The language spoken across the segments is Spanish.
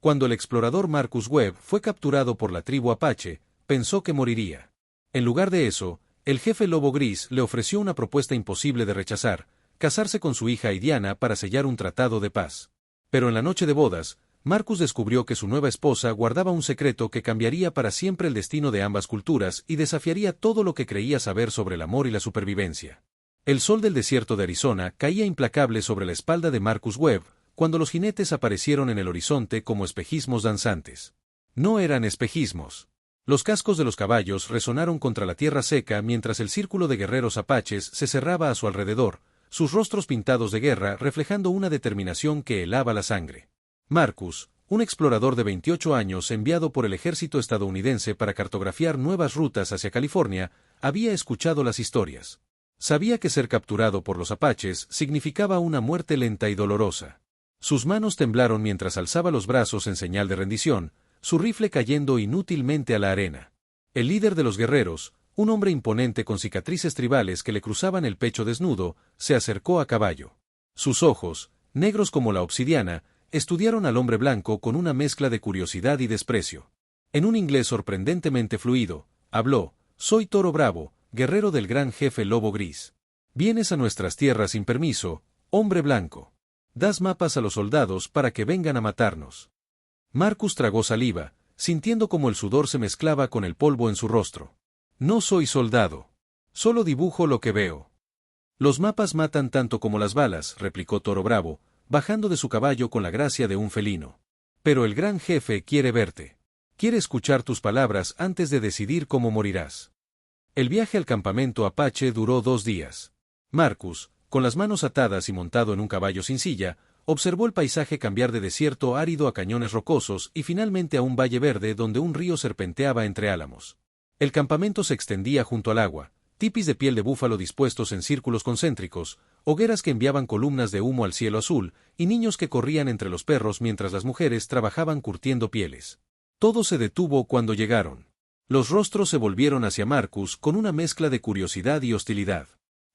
Cuando el explorador Marcus Webb fue capturado por la tribu Apache, pensó que moriría. En lugar de eso, el jefe Lobo Gris le ofreció una propuesta imposible de rechazar: casarse con su hija Aidiana para sellar un tratado de paz. Pero en la noche de bodas, Marcus descubrió que su nueva esposa guardaba un secreto que cambiaría para siempre el destino de ambas culturas y desafiaría todo lo que creía saber sobre el amor y la supervivencia. El sol del desierto de Arizona caía implacable sobre la espalda de Marcus Webb, cuando los jinetes aparecieron en el horizonte como espejismos danzantes. No eran espejismos. Los cascos de los caballos resonaron contra la tierra seca mientras el círculo de guerreros apaches se cerraba a su alrededor, sus rostros pintados de guerra reflejando una determinación que helaba la sangre. Marcus, un explorador de 28 años enviado por el ejército estadounidense para cartografiar nuevas rutas hacia California, había escuchado las historias. Sabía que ser capturado por los apaches significaba una muerte lenta y dolorosa. Sus manos temblaron mientras alzaba los brazos en señal de rendición, su rifle cayendo inútilmente a la arena. El líder de los guerreros, un hombre imponente con cicatrices tribales que le cruzaban el pecho desnudo, se acercó a caballo. Sus ojos, negros como la obsidiana, estudiaron al hombre blanco con una mezcla de curiosidad y desprecio. En un inglés sorprendentemente fluido, habló: «Soy Toro Bravo, guerrero del gran jefe Lobo Gris. Vienes a nuestras tierras sin permiso, hombre blanco. Das mapas a los soldados para que vengan a matarnos». Marcus tragó saliva, sintiendo como el sudor se mezclaba con el polvo en su rostro. «No soy soldado. Solo dibujo lo que veo». «Los mapas matan tanto como las balas», replicó Toro Bravo, bajando de su caballo con la gracia de un felino. «Pero el gran jefe quiere verte. Quiere escuchar tus palabras antes de decidir cómo morirás». El viaje al campamento Apache duró 2 días. Marcus, con las manos atadas y montado en un caballo sin silla, observó el paisaje cambiar de desierto árido a cañones rocosos y finalmente a un valle verde donde un río serpenteaba entre álamos. El campamento se extendía junto al agua, tipis de piel de búfalo dispuestos en círculos concéntricos, hogueras que enviaban columnas de humo al cielo azul, y niños que corrían entre los perros mientras las mujeres trabajaban curtiendo pieles. Todo se detuvo cuando llegaron. Los rostros se volvieron hacia Marcus con una mezcla de curiosidad y hostilidad.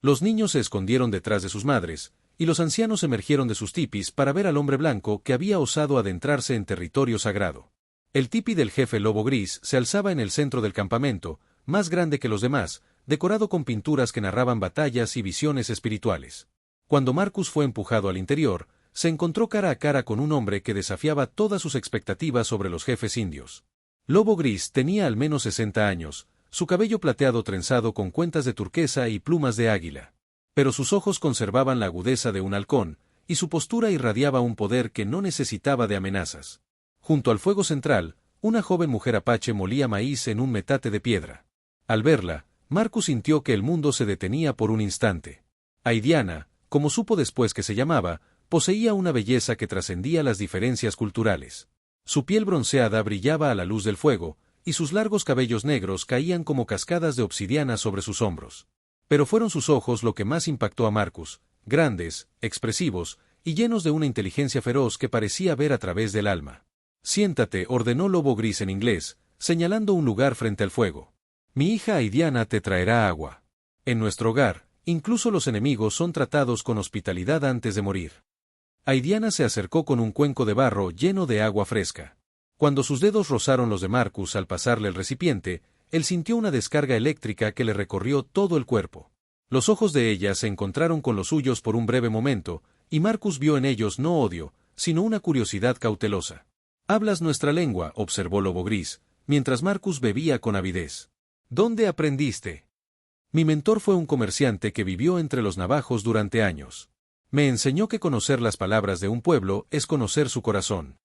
Los niños se escondieron detrás de sus madres, y los ancianos emergieron de sus tipis para ver al hombre blanco que había osado adentrarse en territorio sagrado. El tipi del jefe Lobo Gris se alzaba en el centro del campamento, más grande que los demás, decorado con pinturas que narraban batallas y visiones espirituales. Cuando Marcus fue empujado al interior, se encontró cara a cara con un hombre que desafiaba todas sus expectativas sobre los jefes indios. Lobo Gris tenía al menos 60 años, su cabello plateado trenzado con cuentas de turquesa y plumas de águila. Pero sus ojos conservaban la agudeza de un halcón, y su postura irradiaba un poder que no necesitaba de amenazas. Junto al fuego central, una joven mujer apache molía maíz en un metate de piedra. Al verla, Marcus sintió que el mundo se detenía por un instante. Aidiana, como supo después que se llamaba, poseía una belleza que trascendía las diferencias culturales. Su piel bronceada brillaba a la luz del fuego, y sus largos cabellos negros caían como cascadas de obsidiana sobre sus hombros. Pero fueron sus ojos lo que más impactó a Marcus, grandes, expresivos, y llenos de una inteligencia feroz que parecía ver a través del alma. «Siéntate», ordenó Lobo Gris en inglés, señalando un lugar frente al fuego. «Mi hija Aidiana te traerá agua. En nuestro hogar, incluso los enemigos son tratados con hospitalidad antes de morir». Aidiana se acercó con un cuenco de barro lleno de agua fresca. Cuando sus dedos rozaron los de Marcus al pasarle el recipiente, él sintió una descarga eléctrica que le recorrió todo el cuerpo. Los ojos de ella se encontraron con los suyos por un breve momento, y Marcus vio en ellos no odio, sino una curiosidad cautelosa. «Hablas nuestra lengua», observó Lobo Gris, mientras Marcus bebía con avidez. «¿Dónde aprendiste?» «Mi mentor fue un comerciante que vivió entre los navajos durante años. Me enseñó que conocer las palabras de un pueblo es conocer su corazón».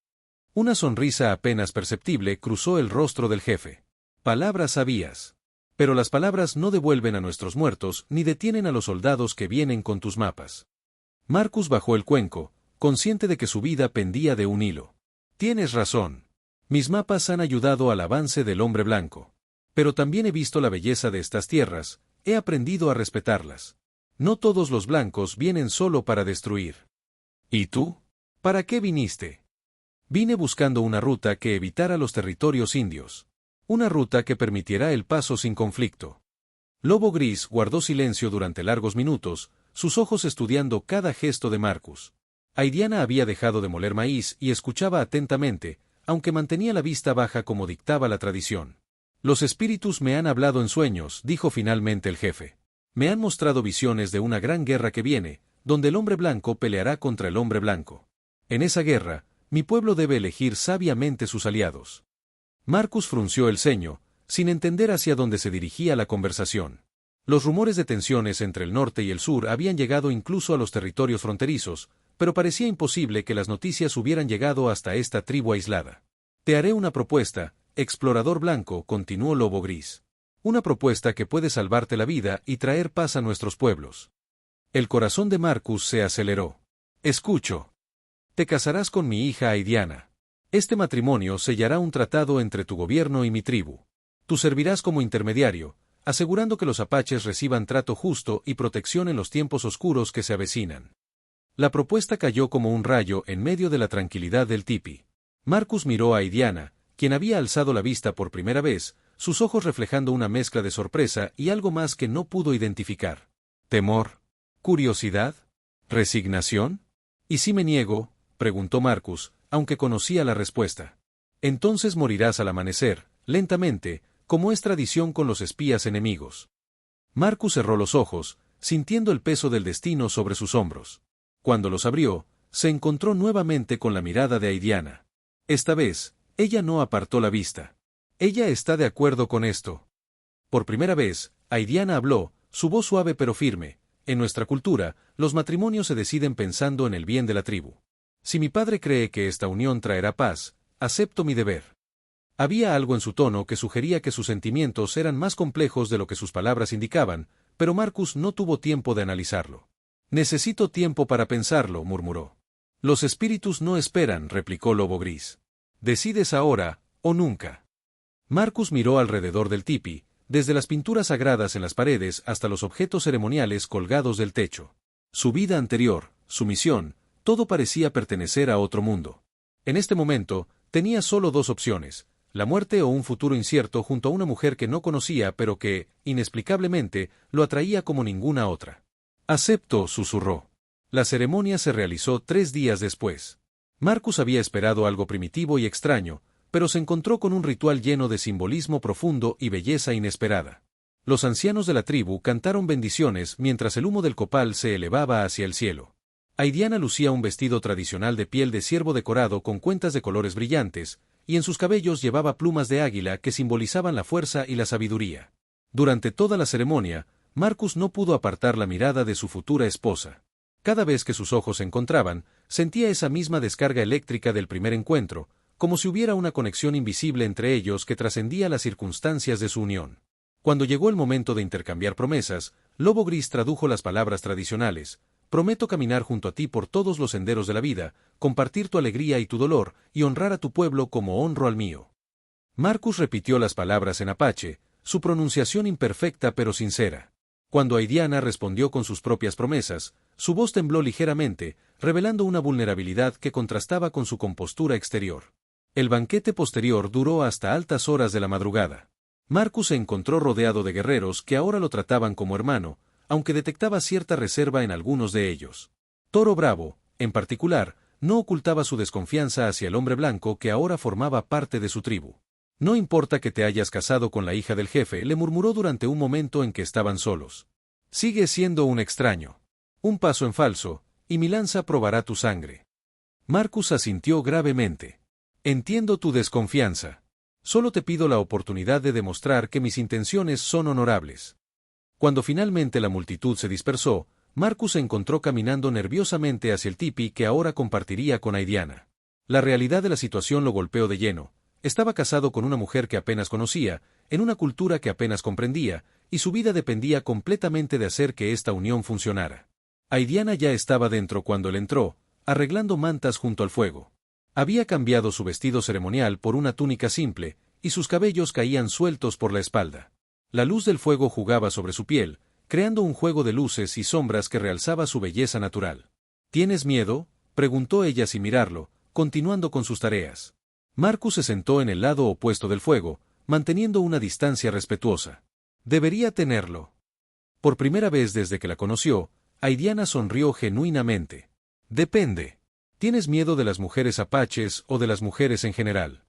Una sonrisa apenas perceptible cruzó el rostro del jefe. «Palabras sabías. Pero las palabras no devuelven a nuestros muertos ni detienen a los soldados que vienen con tus mapas». Marcus bajó el cuenco, consciente de que su vida pendía de un hilo. «Tienes razón. Mis mapas han ayudado al avance del hombre blanco. Pero también he visto la belleza de estas tierras, he aprendido a respetarlas. No todos los blancos vienen solo para destruir». «¿Y tú? ¿Para qué viniste?» «Vine buscando una ruta que evitara los territorios indios. Una ruta que permitiera el paso sin conflicto». Lobo Gris guardó silencio durante largos minutos, sus ojos estudiando cada gesto de Marcus. Aidiana había dejado de moler maíz y escuchaba atentamente, aunque mantenía la vista baja como dictaba la tradición. Los espíritus me han hablado en sueños, dijo finalmente el jefe. Me han mostrado visiones de una gran guerra que viene, donde el hombre blanco peleará contra el hombre blanco. En esa guerra, mi pueblo debe elegir sabiamente sus aliados. Marcus frunció el ceño, sin entender hacia dónde se dirigía la conversación. Los rumores de tensiones entre el norte y el sur habían llegado incluso a los territorios fronterizos, pero parecía imposible que las noticias hubieran llegado hasta esta tribu aislada. Te haré una propuesta, explorador blanco, continuó Lobo Gris. Una propuesta que puede salvarte la vida y traer paz a nuestros pueblos. El corazón de Marcus se aceleró. Escucho. Te casarás con mi hija Aidiana. Este matrimonio sellará un tratado entre tu gobierno y mi tribu. Tú servirás como intermediario, asegurando que los apaches reciban trato justo y protección en los tiempos oscuros que se avecinan. La propuesta cayó como un rayo en medio de la tranquilidad del tipi. Marcus miró a Aidiana, quien había alzado la vista por primera vez, sus ojos reflejando una mezcla de sorpresa y algo más que no pudo identificar. ¿Temor? ¿Curiosidad? ¿Resignación? ¿Y si me niego?, preguntó Marcus, aunque conocía la respuesta. Entonces morirás al amanecer, lentamente, como es tradición con los espías enemigos. Marcus cerró los ojos, sintiendo el peso del destino sobre sus hombros. Cuando los abrió, se encontró nuevamente con la mirada de Aidiana. Esta vez, ella no apartó la vista. Ella está de acuerdo con esto. Por primera vez, Aidiana habló, su voz suave pero firme. En nuestra cultura, los matrimonios se deciden pensando en el bien de la tribu. Si mi padre cree que esta unión traerá paz, acepto mi deber. Había algo en su tono que sugería que sus sentimientos eran más complejos de lo que sus palabras indicaban, pero Marcus no tuvo tiempo de analizarlo. Necesito tiempo para pensarlo, murmuró. Los espíritus no esperan, replicó Lobo Gris. Decides ahora, o nunca. Marcus miró alrededor del tipi, desde las pinturas sagradas en las paredes hasta los objetos ceremoniales colgados del techo. Su vida anterior, su misión, todo parecía pertenecer a otro mundo. En este momento, tenía solo dos opciones: la muerte o un futuro incierto junto a una mujer que no conocía pero que, inexplicablemente, lo atraía como ninguna otra. Acepto, susurró. La ceremonia se realizó 3 días después. Marcus había esperado algo primitivo y extraño, pero se encontró con un ritual lleno de simbolismo profundo y belleza inesperada. Los ancianos de la tribu cantaron bendiciones mientras el humo del copal se elevaba hacia el cielo. Aidiana lucía un vestido tradicional de piel de ciervo decorado con cuentas de colores brillantes, y en sus cabellos llevaba plumas de águila que simbolizaban la fuerza y la sabiduría. Durante toda la ceremonia, Marcus no pudo apartar la mirada de su futura esposa. Cada vez que sus ojos se encontraban, sentía esa misma descarga eléctrica del primer encuentro, como si hubiera una conexión invisible entre ellos que trascendía las circunstancias de su unión. Cuando llegó el momento de intercambiar promesas, Lobo Gris tradujo las palabras tradicionales: prometo caminar junto a ti por todos los senderos de la vida, compartir tu alegría y tu dolor, y honrar a tu pueblo como honro al mío. Marcus repitió las palabras en apache, su pronunciación imperfecta pero sincera. Cuando Aidiana respondió con sus propias promesas, su voz tembló ligeramente, revelando una vulnerabilidad que contrastaba con su compostura exterior. El banquete posterior duró hasta altas horas de la madrugada. Marcus se encontró rodeado de guerreros que ahora lo trataban como hermano, aunque detectaba cierta reserva en algunos de ellos. Toro Bravo, en particular, no ocultaba su desconfianza hacia el hombre blanco que ahora formaba parte de su tribu. No importa que te hayas casado con la hija del jefe, le murmuró durante un momento en que estaban solos. Sigue siendo un extraño. Un paso en falso, y mi lanza probará tu sangre. Marcus asintió gravemente. Entiendo tu desconfianza. Solo te pido la oportunidad de demostrar que mis intenciones son honorables. Cuando finalmente la multitud se dispersó, Marcus se encontró caminando nerviosamente hacia el tipi que ahora compartiría con Aidiana. La realidad de la situación lo golpeó de lleno. Estaba casado con una mujer que apenas conocía, en una cultura que apenas comprendía, y su vida dependía completamente de hacer que esta unión funcionara. Aidiana ya estaba dentro cuando él entró, arreglando mantas junto al fuego. Había cambiado su vestido ceremonial por una túnica simple, y sus cabellos caían sueltos por la espalda. La luz del fuego jugaba sobre su piel, creando un juego de luces y sombras que realzaba su belleza natural. ¿Tienes miedo?, preguntó ella sin mirarlo, continuando con sus tareas. Marcus se sentó en el lado opuesto del fuego, manteniendo una distancia respetuosa. Debería tenerlo. Por primera vez desde que la conoció, Aidiana sonrió genuinamente. Depende. ¿Tienes miedo de las mujeres apaches o de las mujeres en general?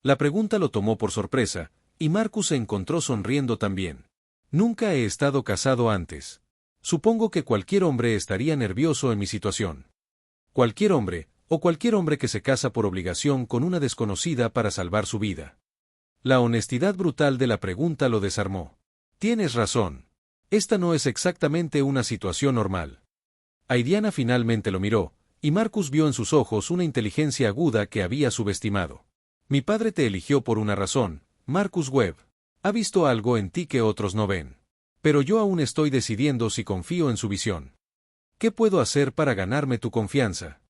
La pregunta lo tomó por sorpresa, y Marcus se encontró sonriendo también. Nunca he estado casado antes. Supongo que cualquier hombre estaría nervioso en mi situación. Cualquier hombre, o cualquier hombre que se casa por obligación con una desconocida para salvar su vida. La honestidad brutal de la pregunta lo desarmó. Tienes razón. Esta no es exactamente una situación normal. Aidiana finalmente lo miró, y Marcus vio en sus ojos una inteligencia aguda que había subestimado. Mi padre te eligió por una razón, Marcus Webb. Ha visto algo en ti que otros no ven. Pero yo aún estoy decidiendo si confío en su visión. ¿Qué puedo hacer para ganarme tu confianza?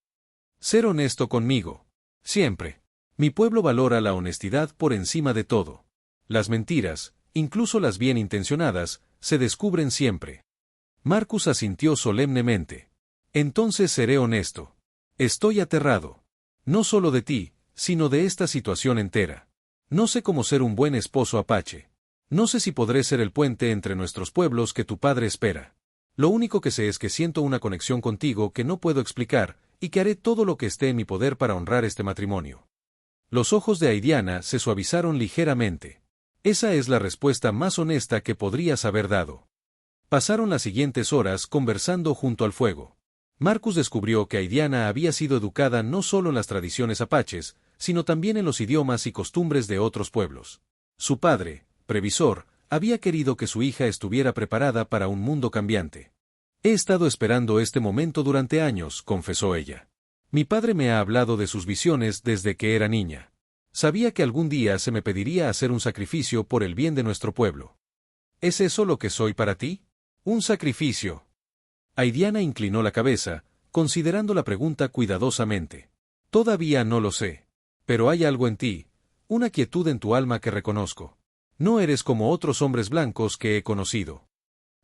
Ser honesto conmigo. Siempre. Mi pueblo valora la honestidad por encima de todo. Las mentiras, incluso las bien intencionadas, se descubren siempre. Marcus asintió solemnemente. Entonces seré honesto. Estoy aterrado. No solo de ti, sino de esta situación entera. No sé cómo ser un buen esposo apache. No sé si podré ser el puente entre nuestros pueblos que tu padre espera. Lo único que sé es que siento una conexión contigo que no puedo explicar, y que haré todo lo que esté en mi poder para honrar este matrimonio. Los ojos de Aidiana se suavizaron ligeramente. Esa es la respuesta más honesta que podrías haber dado. Pasaron las siguientes horas conversando junto al fuego. Marcus descubrió que Aidiana había sido educada no solo en las tradiciones apaches, sino también en los idiomas y costumbres de otros pueblos. Su padre, previsor, había querido que su hija estuviera preparada para un mundo cambiante. He estado esperando este momento durante años, confesó ella. Mi padre me ha hablado de sus visiones desde que era niña. Sabía que algún día se me pediría hacer un sacrificio por el bien de nuestro pueblo. ¿Es eso lo que soy para ti? ¿Un sacrificio? Aidiana inclinó la cabeza, considerando la pregunta cuidadosamente. Todavía no lo sé. Pero hay algo en ti, una quietud en tu alma que reconozco. No eres como otros hombres blancos que he conocido.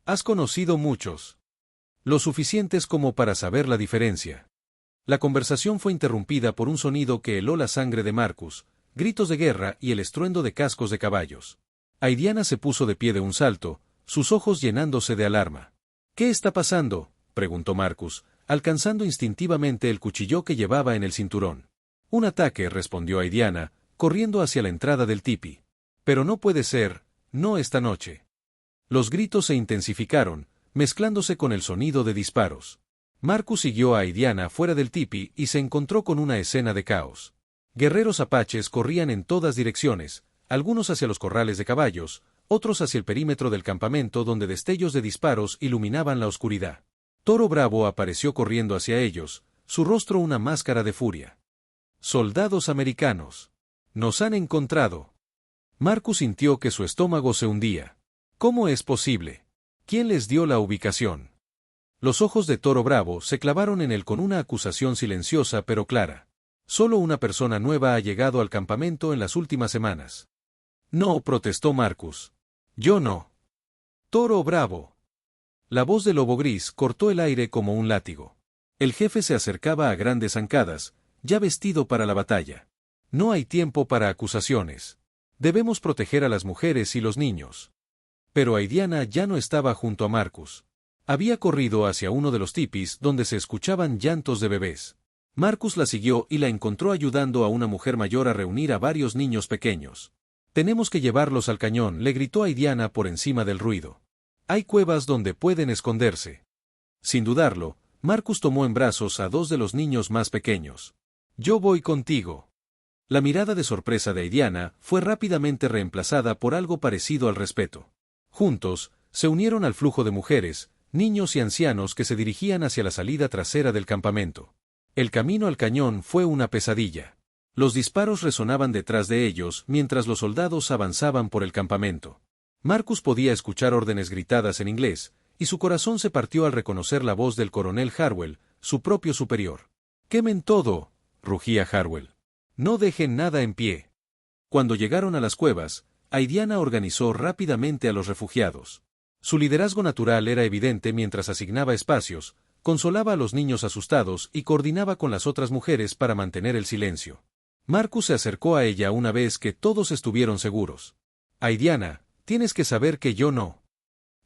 Has conocido muchos. Lo suficientes como para saber la diferencia. La conversación fue interrumpida por un sonido que heló la sangre de Marcus, gritos de guerra y el estruendo de cascos de caballos. Aidiana se puso de pie de un salto, sus ojos llenándose de alarma. ¿Qué está pasando?, preguntó Marcus, alcanzando instintivamente el cuchillo que llevaba en el cinturón. Un ataque, respondió Aidiana, corriendo hacia la entrada del tipi. Pero no puede ser, no esta noche. Los gritos se intensificaron, mezclándose con el sonido de disparos. Marcus siguió a Aidiana fuera del tipi y se encontró con una escena de caos. Guerreros apaches corrían en todas direcciones, algunos hacia los corrales de caballos, otros hacia el perímetro del campamento donde destellos de disparos iluminaban la oscuridad. Toro Bravo apareció corriendo hacia ellos, su rostro una máscara de furia. Soldados americanos. Nos han encontrado. Marcus sintió que su estómago se hundía. ¿Cómo es posible? ¿Quién les dio la ubicación? Los ojos de Toro Bravo se clavaron en él con una acusación silenciosa pero clara. Solo una persona nueva ha llegado al campamento en las últimas semanas. No, protestó Marcus. Yo no. Toro Bravo. La voz del lobo gris cortó el aire como un látigo. El jefe se acercaba a grandes zancadas, ya vestido para la batalla. No hay tiempo para acusaciones. Debemos proteger a las mujeres y los niños. Pero Aidiana ya no estaba junto a Marcus. Había corrido hacia uno de los tipis donde se escuchaban llantos de bebés. Marcus la siguió y la encontró ayudando a una mujer mayor a reunir a varios niños pequeños. Tenemos que llevarlos al cañón, le gritó Aidiana por encima del ruido. Hay cuevas donde pueden esconderse. Sin dudarlo, Marcus tomó en brazos a dos de los niños más pequeños. Yo voy contigo. La mirada de sorpresa de Aidiana fue rápidamente reemplazada por algo parecido al respeto. Juntos, se unieron al flujo de mujeres, niños y ancianos que se dirigían hacia la salida trasera del campamento. El camino al cañón fue una pesadilla. Los disparos resonaban detrás de ellos mientras los soldados avanzaban por el campamento. Marcus podía escuchar órdenes gritadas en inglés, y su corazón se partió al reconocer la voz del coronel Harwell, su propio superior. «¡Quemen todo!», rugía Harwell. «No dejen nada en pie». Cuando llegaron a las cuevas, Aidiana organizó rápidamente a los refugiados. Su liderazgo natural era evidente mientras asignaba espacios, consolaba a los niños asustados y coordinaba con las otras mujeres para mantener el silencio. Marcus se acercó a ella una vez que todos estuvieron seguros. «Aidiana, tienes que saber que yo no».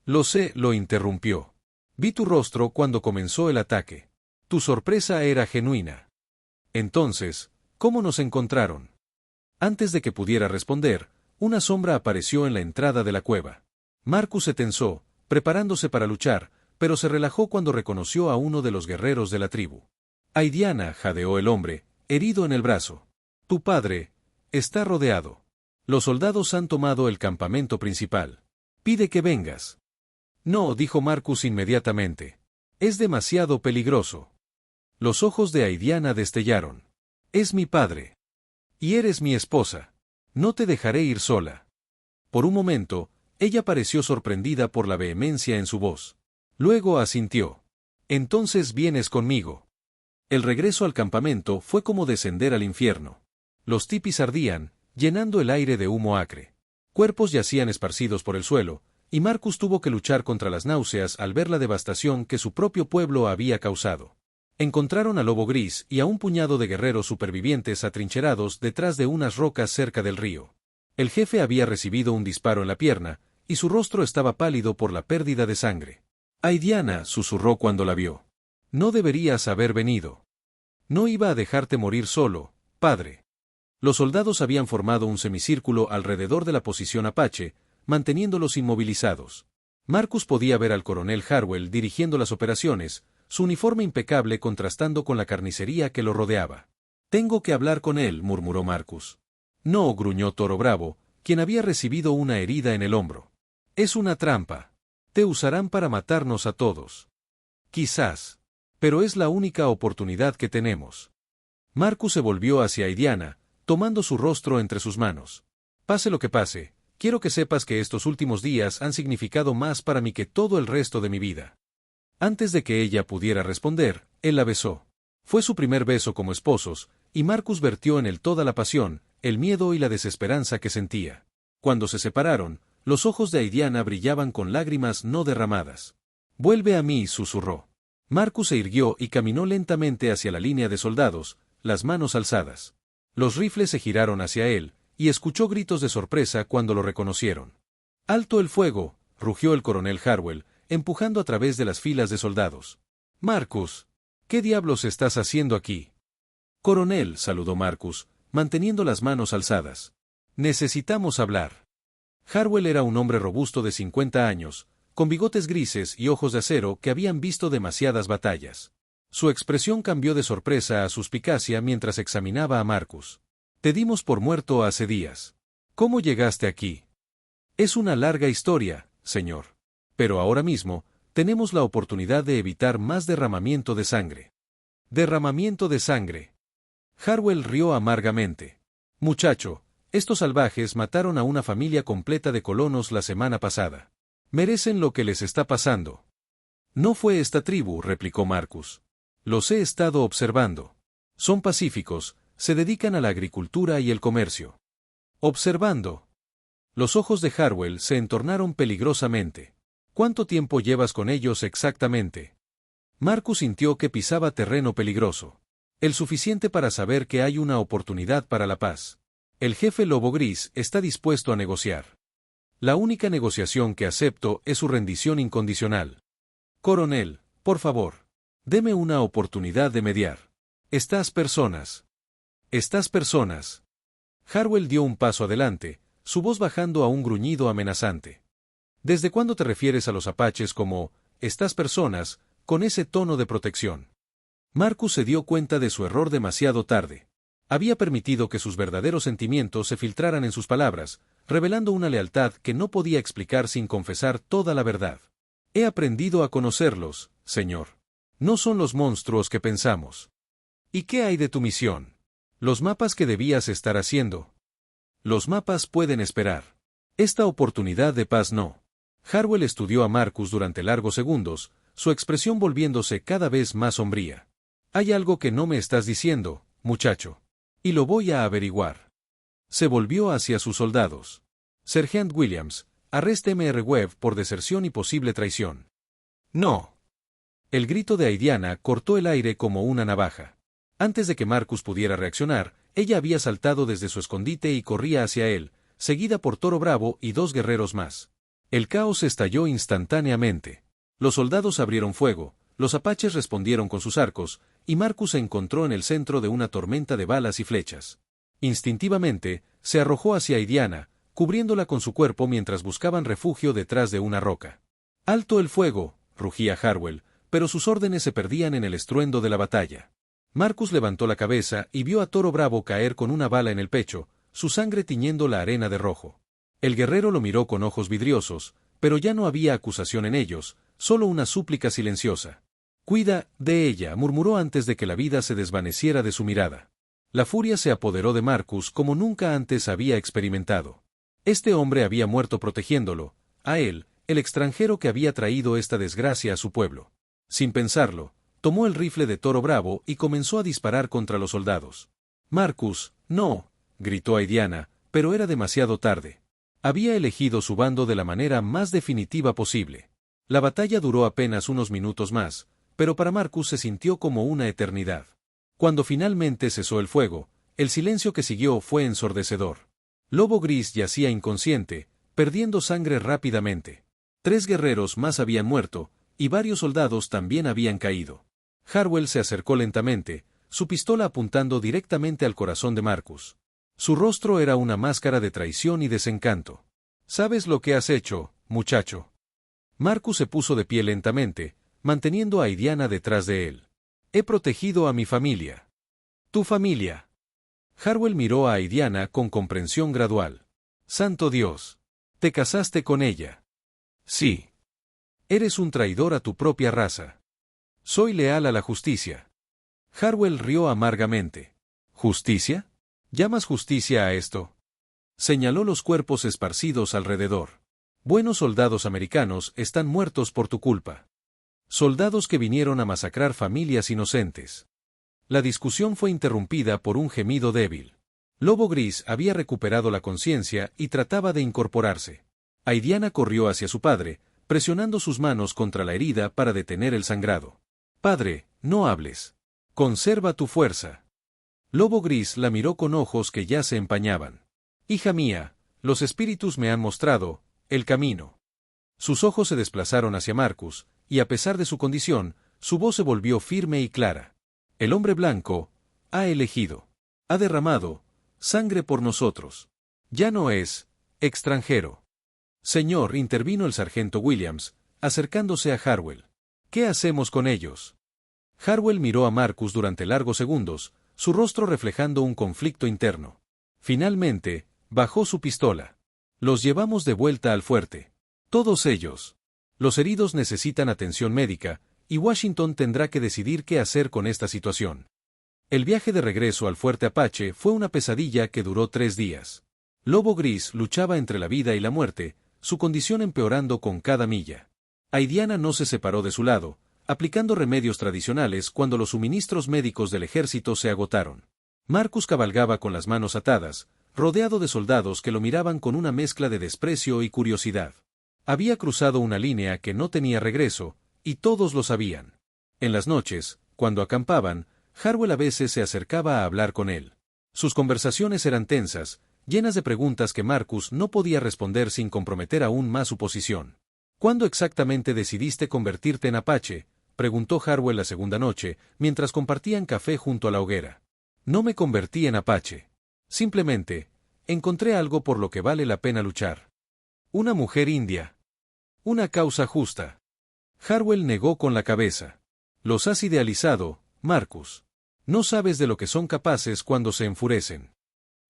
«Lo sé», lo interrumpió. «Vi tu rostro cuando comenzó el ataque. Tu sorpresa era genuina. Entonces, ¿cómo nos encontraron? Antes de que pudiera responder, una sombra apareció en la entrada de la cueva. Marcus se tensó, preparándose para luchar, pero se relajó cuando reconoció a uno de los guerreros de la tribu. Aidiana, jadeó el hombre, herido en el brazo. Tu padre está rodeado. Los soldados han tomado el campamento principal. Pide que vengas. No, dijo Marcus inmediatamente. Es demasiado peligroso. Los ojos de Aidiana destellaron. Es mi padre. Y eres mi esposa. No te dejaré ir sola. Por un momento, ella pareció sorprendida por la vehemencia en su voz. Luego asintió. Entonces vienes conmigo. El regreso al campamento fue como descender al infierno. Los tipis ardían, llenando el aire de humo acre. Cuerpos yacían esparcidos por el suelo, y Marcus tuvo que luchar contra las náuseas al ver la devastación que su propio pueblo había causado. Encontraron al lobo gris y a un puñado de guerreros supervivientes atrincherados detrás de unas rocas cerca del río. El jefe había recibido un disparo en la pierna, y su rostro estaba pálido por la pérdida de sangre. Aidiana, susurró cuando la vio. No deberías haber venido. No iba a dejarte morir solo, padre. Los soldados habían formado un semicírculo alrededor de la posición apache, manteniéndolos inmovilizados. Marcus podía ver al coronel Harwell dirigiendo las operaciones, su uniforme impecable contrastando con la carnicería que lo rodeaba. Tengo que hablar con él, murmuró Marcus. No, gruñó Toro Bravo, quien había recibido una herida en el hombro. Es una trampa. Te usarán para matarnos a todos. Quizás. Pero es la única oportunidad que tenemos. Marcus se volvió hacia Aidiana, tomando su rostro entre sus manos. Pase lo que pase, quiero que sepas que estos últimos días han significado más para mí que todo el resto de mi vida. Antes de que ella pudiera responder, él la besó. Fue su primer beso como esposos, y Marcus vertió en él toda la pasión, el miedo y la desesperanza que sentía. Cuando se separaron, los ojos de Aidiana brillaban con lágrimas no derramadas. Vuelve a mí, susurró. Marcus se irguió y caminó lentamente hacia la línea de soldados, las manos alzadas. Los rifles se giraron hacia él, y escuchó gritos de sorpresa cuando lo reconocieron. ¡Alto el fuego!, rugió el coronel Harwell, empujando a través de las filas de soldados. Marcus, ¿qué diablos estás haciendo aquí? Coronel, saludó Marcus, manteniendo las manos alzadas. Necesitamos hablar. Harwell era un hombre robusto de 50 años, con bigotes grises y ojos de acero que habían visto demasiadas batallas. Su expresión cambió de sorpresa a suspicacia mientras examinaba a Marcus. Te dimos por muerto hace días. ¿Cómo llegaste aquí? Es una larga historia, señor. Pero ahora mismo, tenemos la oportunidad de evitar más derramamiento de sangre. ¿Derramamiento de sangre? Harwell rió amargamente. Muchacho, estos salvajes mataron a una familia completa de colonos la semana pasada. Merecen lo que les está pasando. No fue esta tribu, replicó Marcus. Los he estado observando. Son pacíficos, se dedican a la agricultura y el comercio. Observando. Los ojos de Harwell se entornaron peligrosamente. ¿Cuánto tiempo llevas con ellos exactamente? Marcus sintió que pisaba terreno peligroso. El suficiente para saber que hay una oportunidad para la paz. El jefe Lobo Gris está dispuesto a negociar. La única negociación que acepto es su rendición incondicional. Coronel, por favor, deme una oportunidad de mediar. Estas personas. Harwell dio un paso adelante, su voz bajando a un gruñido amenazante. ¿Desde cuándo te refieres a los apaches como, estas personas, con ese tono de protección? Marcus se dio cuenta de su error demasiado tarde. Había permitido que sus verdaderos sentimientos se filtraran en sus palabras, revelando una lealtad que no podía explicar sin confesar toda la verdad. He aprendido a conocerlos, señor. No son los monstruos que pensamos. ¿Y qué hay de tu misión? Los mapas que debías estar haciendo. Los mapas pueden esperar. Esta oportunidad de paz no. Harwell estudió a Marcus durante largos segundos, su expresión volviéndose cada vez más sombría. Hay algo que no me estás diciendo, muchacho. Y lo voy a averiguar. Se volvió hacia sus soldados. Sergeant Williams, arreste Mr. Webb por deserción y posible traición. No. El grito de Aidiana cortó el aire como una navaja. Antes de que Marcus pudiera reaccionar, ella había saltado desde su escondite y corría hacia él, seguida por Toro Bravo y 2 guerreros más. El caos estalló instantáneamente. Los soldados abrieron fuego, los apaches respondieron con sus arcos, y Marcus se encontró en el centro de una tormenta de balas y flechas. Instintivamente, se arrojó hacia Indiana, cubriéndola con su cuerpo mientras buscaban refugio detrás de una roca. «¡Alto el fuego!», rugía Harwell, pero sus órdenes se perdían en el estruendo de la batalla. Marcus levantó la cabeza y vio a Toro Bravo caer con una bala en el pecho, su sangre tiñendo la arena de rojo. El guerrero lo miró con ojos vidriosos, pero ya no había acusación en ellos, solo una súplica silenciosa. «Cuida de ella», murmuró antes de que la vida se desvaneciera de su mirada. La furia se apoderó de Marcus como nunca antes había experimentado. Este hombre había muerto protegiéndolo, a él, el extranjero que había traído esta desgracia a su pueblo. Sin pensarlo, tomó el rifle de Toro Bravo y comenzó a disparar contra los soldados. «Marcus, no», gritó Indiana, pero era demasiado tarde. Había elegido su bando de la manera más definitiva posible. La batalla duró apenas unos minutos más, pero para Marcus se sintió como una eternidad. Cuando finalmente cesó el fuego, el silencio que siguió fue ensordecedor. Lobo Gris yacía inconsciente, perdiendo sangre rápidamente. 3 guerreros más habían muerto, y varios soldados también habían caído. Harwell se acercó lentamente, su pistola apuntando directamente al corazón de Marcus. Su rostro era una máscara de traición y desencanto. «¿Sabes lo que has hecho, muchacho?». Marcus se puso de pie lentamente, manteniendo a Indiana detrás de él. «He protegido a mi familia». «¿Tu familia?». Harwell miró a Indiana con comprensión gradual. «¡Santo Dios! ¿Te casaste con ella?». «Sí». «Eres un traidor a tu propia raza». «Soy leal a la justicia». Harwell rió amargamente. «¿Justicia? ¿Llamas justicia a esto?». Señaló los cuerpos esparcidos alrededor. «Buenos soldados americanos están muertos por tu culpa. Soldados que vinieron a masacrar familias inocentes». La discusión fue interrumpida por un gemido débil. Lobo Gris había recuperado la conciencia y trataba de incorporarse. Indiana corrió hacia su padre, presionando sus manos contra la herida para detener el sangrado. «Padre, no hables. Conserva tu fuerza». Lobo Gris la miró con ojos que ya se empañaban. «Hija mía, los espíritus me han mostrado el camino». Sus ojos se desplazaron hacia Marcus, y a pesar de su condición, su voz se volvió firme y clara. «El hombre blanco ha elegido, ha derramado sangre por nosotros. Ya no es extranjero». «Señor», intervino el sargento Williams, acercándose a Harwell. «¿Qué hacemos con ellos?». Harwell miró a Marcus durante largos segundos, su rostro reflejando un conflicto interno. Finalmente, bajó su pistola. «Los llevamos de vuelta al fuerte. Todos ellos. Los heridos necesitan atención médica, y Washington tendrá que decidir qué hacer con esta situación». El viaje de regreso al fuerte Apache fue una pesadilla que duró 3 días. Lobo Gris luchaba entre la vida y la muerte, su condición empeorando con cada milla. Indiana no se separó de su lado, aplicando remedios tradicionales cuando los suministros médicos del ejército se agotaron. Marcus cabalgaba con las manos atadas, rodeado de soldados que lo miraban con una mezcla de desprecio y curiosidad. Había cruzado una línea que no tenía regreso, y todos lo sabían. En las noches, cuando acampaban, Harwell a veces se acercaba a hablar con él. Sus conversaciones eran tensas, llenas de preguntas que Marcus no podía responder sin comprometer aún más su posición. «¿Cuándo exactamente decidiste convertirte en Apache?», preguntó Harwell la segunda noche, mientras compartían café junto a la hoguera. «No me convertí en Apache. Simplemente, encontré algo por lo que vale la pena luchar. Una mujer india. Una causa justa». Harwell negó con la cabeza. «Los has idealizado, Marcus. No sabes de lo que son capaces cuando se enfurecen.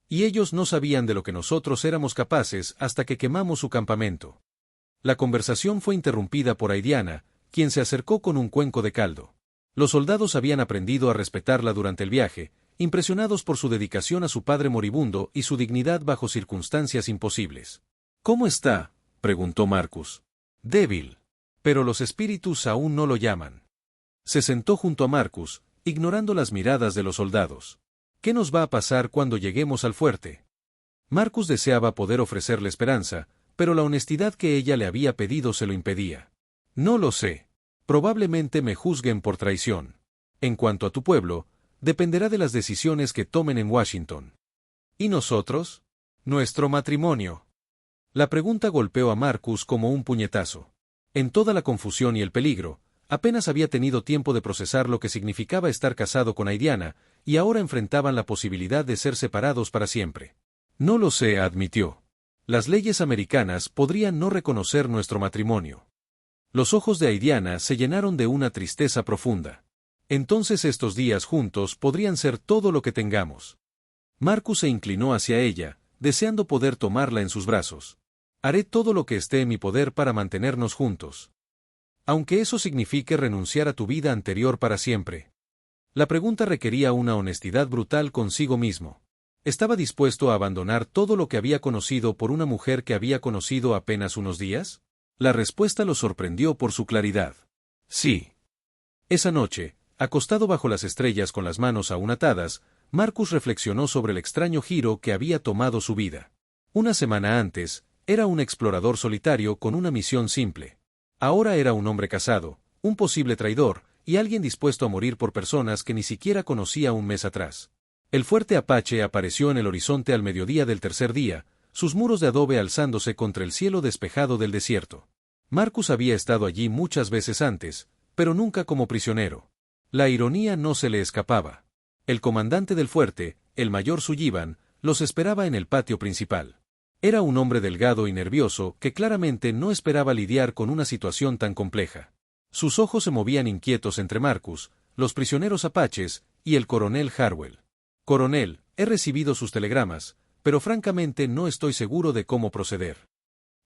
Y ellos no sabían de lo que nosotros éramos capaces hasta que quemamos su campamento». La conversación fue interrumpida por Indiana, quien se acercó con un cuenco de caldo. Los soldados habían aprendido a respetarla durante el viaje, impresionados por su dedicación a su padre moribundo y su dignidad bajo circunstancias imposibles. «¿Cómo está?», preguntó Marcus. «Débil. Pero los espíritus aún no lo llaman». Se sentó junto a Marcus, ignorando las miradas de los soldados. «¿Qué nos va a pasar cuando lleguemos al fuerte?». Marcus deseaba poder ofrecerle esperanza, pero la honestidad que ella le había pedido se lo impedía. «No lo sé. Probablemente me juzguen por traición. En cuanto a tu pueblo, dependerá de las decisiones que tomen en Washington». «¿Y nosotros? Nuestro matrimonio». La pregunta golpeó a Marcus como un puñetazo. En toda la confusión y el peligro, apenas había tenido tiempo de procesar lo que significaba estar casado con Aidiana, y ahora enfrentaban la posibilidad de ser separados para siempre. No lo sé, admitió. Las leyes americanas podrían no reconocer nuestro matrimonio. Los ojos de Aidiana se llenaron de una tristeza profunda. Entonces estos días juntos podrían ser todo lo que tengamos. Marcus se inclinó hacia ella, deseando poder tomarla en sus brazos. Haré todo lo que esté en mi poder para mantenernos juntos. Aunque eso signifique renunciar a tu vida anterior para siempre. La pregunta requería una honestidad brutal consigo mismo. ¿Estaba dispuesto a abandonar todo lo que había conocido por una mujer que había conocido apenas unos días? La respuesta lo sorprendió por su claridad. Sí. Esa noche, acostado bajo las estrellas con las manos aún atadas, Marcus reflexionó sobre el extraño giro que había tomado su vida. Una semana antes, era un explorador solitario con una misión simple. Ahora era un hombre casado, un posible traidor, y alguien dispuesto a morir por personas que ni siquiera conocía un mes atrás. El fuerte Apache apareció en el horizonte al mediodía del tercer día, sus muros de adobe alzándose contra el cielo despejado del desierto. Marcus había estado allí muchas veces antes, pero nunca como prisionero. La ironía no se le escapaba. El comandante del fuerte, el mayor Sullivan, los esperaba en el patio principal. Era un hombre delgado y nervioso que claramente no esperaba lidiar con una situación tan compleja. Sus ojos se movían inquietos entre Marcus, los prisioneros apaches, y el coronel Harwell. Coronel, he recibido sus telegramas, pero francamente no estoy seguro de cómo proceder.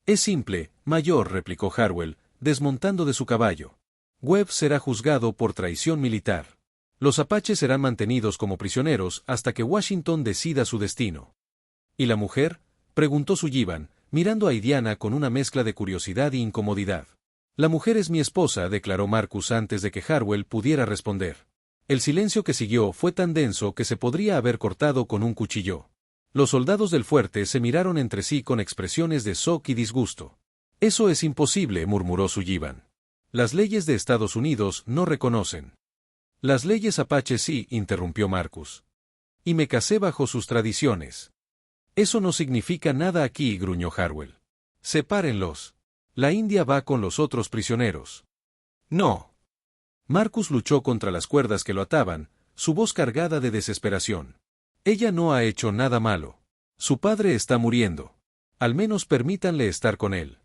Es simple, mayor, replicó Harwell, desmontando de su caballo. Webb será juzgado por traición militar. Los apaches serán mantenidos como prisioneros hasta que Washington decida su destino. ¿Y la mujer?, preguntó Sullivan, mirando a Aidiana con una mezcla de curiosidad y incomodidad. La mujer es mi esposa, declaró Marcus antes de que Harwell pudiera responder. El silencio que siguió fue tan denso que se podría haber cortado con un cuchillo. Los soldados del fuerte se miraron entre sí con expresiones de shock y disgusto. Eso es imposible, murmuró Sullivan. Las leyes de Estados Unidos no reconocen. Las leyes apaches sí, interrumpió Marcus. Y me casé bajo sus tradiciones. Eso no significa nada aquí, gruñó Harwell. Sepárenlos. La India va con los otros prisioneros. No. Marcus luchó contra las cuerdas que lo ataban, su voz cargada de desesperación. Ella no ha hecho nada malo. Su padre está muriendo. Al menos permítanle estar con él.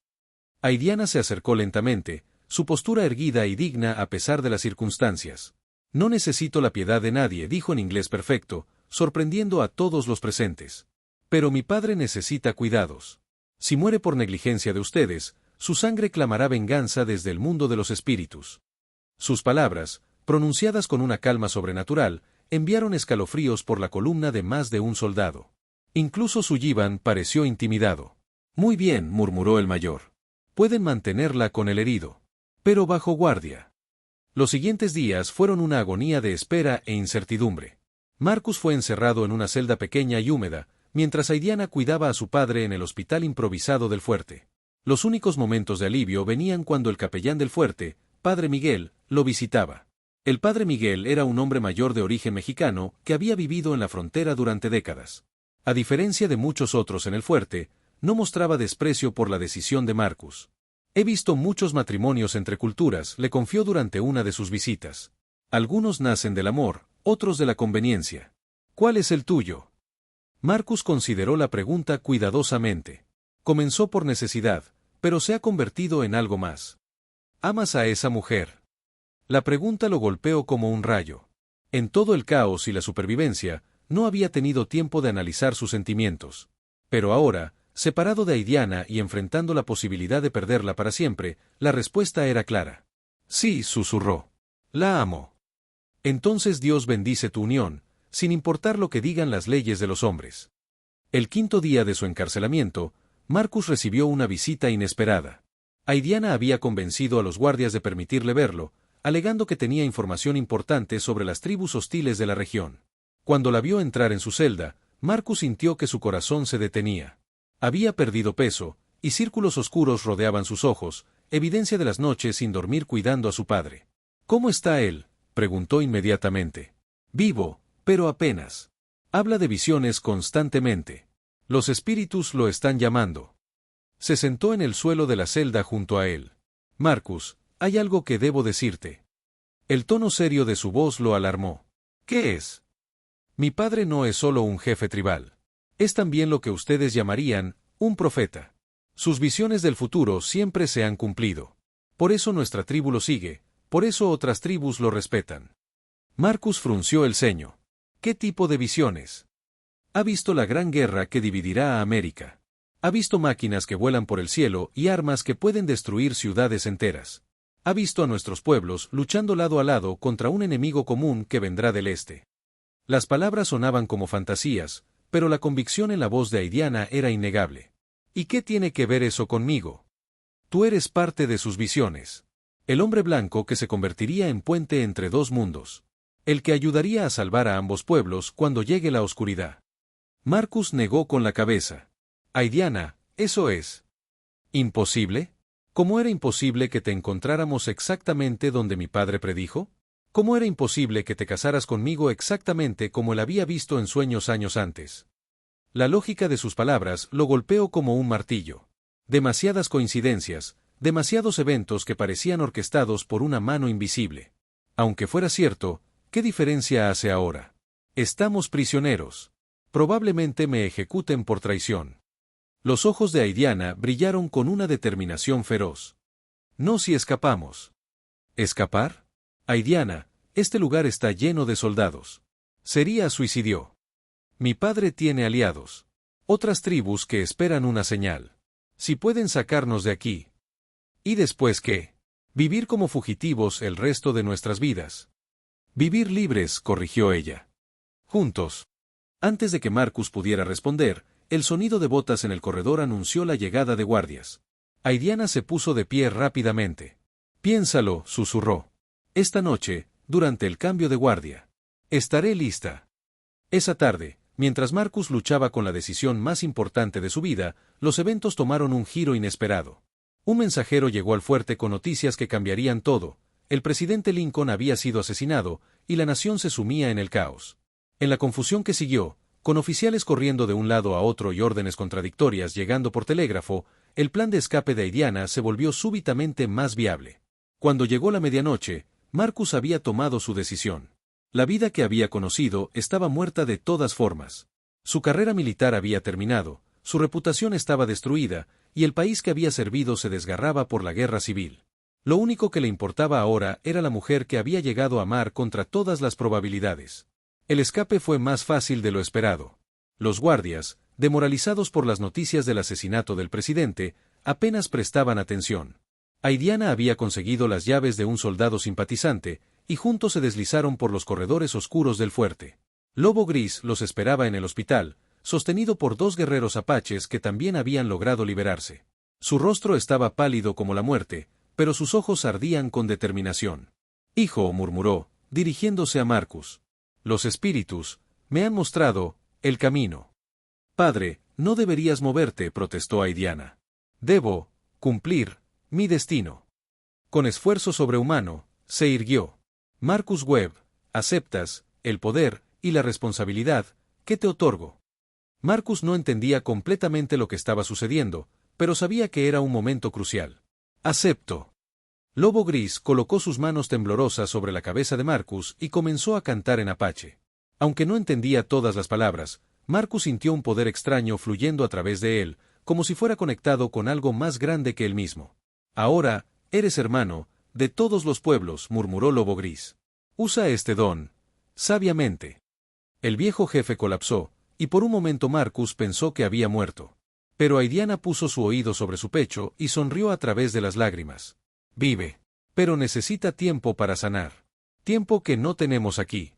Aidiana se acercó lentamente, su postura erguida y digna a pesar de las circunstancias. No necesito la piedad de nadie, dijo en inglés perfecto, sorprendiendo a todos los presentes. Pero mi padre necesita cuidados. Si muere por negligencia de ustedes, su sangre clamará venganza desde el mundo de los espíritus. Sus palabras, pronunciadas con una calma sobrenatural, enviaron escalofríos por la columna de más de un soldado. Incluso Sullivan pareció intimidado. Muy bien, murmuró el mayor. Pueden mantenerla con el herido. Pero bajo guardia. Los siguientes días fueron una agonía de espera e incertidumbre. Marcus fue encerrado en una celda pequeña y húmeda, mientras Aidiana cuidaba a su padre en el hospital improvisado del fuerte. Los únicos momentos de alivio venían cuando el capellán del fuerte, Padre Miguel, lo visitaba. El Padre Miguel era un hombre mayor de origen mexicano que había vivido en la frontera durante décadas. A diferencia de muchos otros en el fuerte, no mostraba desprecio por la decisión de Marcus. He visto muchos matrimonios entre culturas, le confió durante una de sus visitas. Algunos nacen del amor, otros de la conveniencia. ¿Cuál es el tuyo? Marcus consideró la pregunta cuidadosamente. Comenzó por necesidad, pero se ha convertido en algo más. ¿Amas a esa mujer? La pregunta lo golpeó como un rayo. En todo el caos y la supervivencia, no había tenido tiempo de analizar sus sentimientos. Pero ahora, separado de Aidiana y enfrentando la posibilidad de perderla para siempre, la respuesta era clara. Sí, susurró. La amo. Entonces Dios bendice tu unión, sin importar lo que digan las leyes de los hombres. El quinto día de su encarcelamiento, Marcus recibió una visita inesperada. Aidiana había convencido a los guardias de permitirle verlo, alegando que tenía información importante sobre las tribus hostiles de la región. Cuando la vio entrar en su celda, Marcus sintió que su corazón se detenía. Había perdido peso, y círculos oscuros rodeaban sus ojos, evidencia de las noches sin dormir cuidando a su padre. ¿Cómo está él?, preguntó inmediatamente. Vivo, pero apenas. Habla de visiones constantemente. Los espíritus lo están llamando. Se sentó en el suelo de la celda junto a él. Marcus, Hay algo que debo decirte. El tono serio de su voz lo alarmó. ¿Qué es? Mi padre no es solo un jefe tribal. Es también lo que ustedes llamarían un profeta. Sus visiones del futuro siempre se han cumplido. Por eso nuestra tribu lo sigue, por eso otras tribus lo respetan. Marcus frunció el ceño. ¿Qué tipo de visiones? Ha visto la gran guerra que dividirá a América. Ha visto máquinas que vuelan por el cielo y armas que pueden destruir ciudades enteras. Ha visto a nuestros pueblos luchando lado a lado contra un enemigo común que vendrá del este. Las palabras sonaban como fantasías, pero la convicción en la voz de Aidiana era innegable. ¿Y qué tiene que ver eso conmigo? Tú eres parte de sus visiones. El hombre blanco que se convertiría en puente entre dos mundos. El que ayudaría a salvar a ambos pueblos cuando llegue la oscuridad. Marcus negó con la cabeza. Aidiana, ¿eso es imposible? ¿Cómo era imposible que te encontráramos exactamente donde mi padre predijo? ¿Cómo era imposible que te casaras conmigo exactamente como él había visto en sueños años antes? La lógica de sus palabras lo golpeó como un martillo. Demasiadas coincidencias, demasiados eventos que parecían orquestados por una mano invisible. Aunque fuera cierto, ¿qué diferencia hace ahora? Estamos prisioneros. Probablemente me ejecuten por traición. Los ojos de Aidiana brillaron con una determinación feroz. No si escapamos. ¿Escapar? Aidiana, este lugar está lleno de soldados. Sería suicidio. Mi padre tiene aliados. Otras tribus que esperan una señal. Si pueden sacarnos de aquí. ¿Y después qué? Vivir como fugitivos el resto de nuestras vidas. Vivir libres, corrigió ella. Juntos. Antes de que Marcus pudiera responder, el sonido de botas en el corredor anunció la llegada de guardias. Aidiana se puso de pie rápidamente. Piénsalo, susurró. Esta noche, durante el cambio de guardia. Estaré lista. Esa tarde, mientras Marcus luchaba con la decisión más importante de su vida, los eventos tomaron un giro inesperado. Un mensajero llegó al fuerte con noticias que cambiarían todo. El presidente Lincoln había sido asesinado, y la nación se sumía en el caos. En la confusión que siguió, con oficiales corriendo de un lado a otro y órdenes contradictorias llegando por telégrafo, el plan de escape de Aidiana se volvió súbitamente más viable. Cuando llegó la medianoche, Marcus había tomado su decisión. La vida que había conocido estaba muerta de todas formas. Su carrera militar había terminado, su reputación estaba destruida, y el país que había servido se desgarraba por la guerra civil. Lo único que le importaba ahora era la mujer que había llegado a amar contra todas las probabilidades. El escape fue más fácil de lo esperado. Los guardias, demoralizados por las noticias del asesinato del presidente, apenas prestaban atención. Aidiana había conseguido las llaves de un soldado simpatizante, y juntos se deslizaron por los corredores oscuros del fuerte. Lobo Gris los esperaba en el hospital, sostenido por dos guerreros apaches que también habían logrado liberarse. Su rostro estaba pálido como la muerte, pero sus ojos ardían con determinación. «Hijo», murmuró, dirigiéndose a Marcus. «Los espíritus me han mostrado el camino». «Padre, no deberías moverte», protestó Aidiana. «Debo cumplir mi destino». Con esfuerzo sobrehumano, se irguió. «Marcus Webb, aceptas el poder y la responsabilidad que te otorgo». Marcus no entendía completamente lo que estaba sucediendo, pero sabía que era un momento crucial. «Acepto». Lobo Gris colocó sus manos temblorosas sobre la cabeza de Marcus y comenzó a cantar en apache. Aunque no entendía todas las palabras, Marcus sintió un poder extraño fluyendo a través de él, como si fuera conectado con algo más grande que él mismo. «Ahora, eres hermano de todos los pueblos», murmuró Lobo Gris. «Usa este don sabiamente». El viejo jefe colapsó, y por un momento Marcus pensó que había muerto. Pero Aidiana puso su oído sobre su pecho y sonrió a través de las lágrimas. «Vive. Pero necesita tiempo para sanar. Tiempo que no tenemos aquí».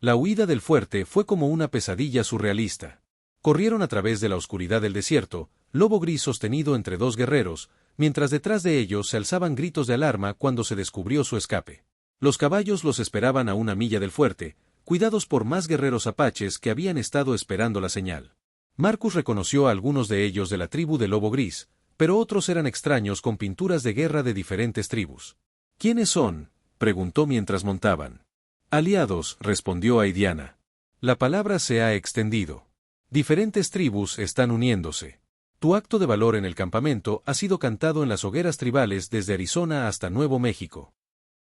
La huida del fuerte fue como una pesadilla surrealista. Corrieron a través de la oscuridad del desierto, Lobo Gris sostenido entre dos guerreros, mientras detrás de ellos se alzaban gritos de alarma cuando se descubrió su escape. Los caballos los esperaban a una milla del fuerte, cuidados por más guerreros apaches que habían estado esperando la señal. Marcus reconoció a algunos de ellos de la tribu de Lobo Gris, pero otros eran extraños con pinturas de guerra de diferentes tribus. «¿Quiénes son?», preguntó mientras montaban. «Aliados», respondió Aidiana. «La palabra se ha extendido. Diferentes tribus están uniéndose. Tu acto de valor en el campamento ha sido cantado en las hogueras tribales desde Arizona hasta Nuevo México.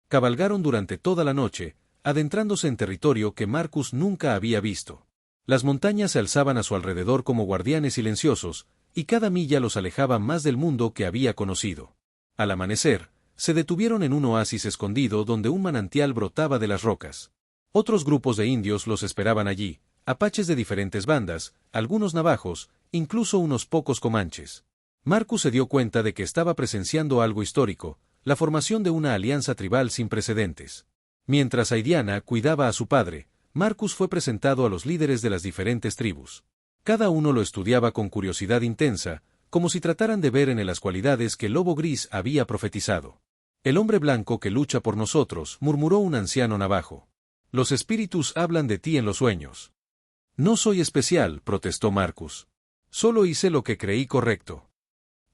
Cabalgaron durante toda la noche, adentrándose en territorio que Marcus nunca había visto. Las montañas se alzaban a su alrededor como guardianes silenciosos, y cada milla los alejaba más del mundo que había conocido. Al amanecer, se detuvieron en un oasis escondido donde un manantial brotaba de las rocas. Otros grupos de indios los esperaban allí, apaches de diferentes bandas, algunos navajos, incluso unos pocos comanches. Marcus se dio cuenta de que estaba presenciando algo histórico, la formación de una alianza tribal sin precedentes. Mientras Aidiana cuidaba a su padre, Marcus fue presentado a los líderes de las diferentes tribus. Cada uno lo estudiaba con curiosidad intensa, como si trataran de ver en él las cualidades que Lobo Gris había profetizado. El hombre blanco que lucha por nosotros, murmuró un anciano navajo. Los espíritus hablan de ti en los sueños. No soy especial, protestó Marcus. Solo hice lo que creí correcto.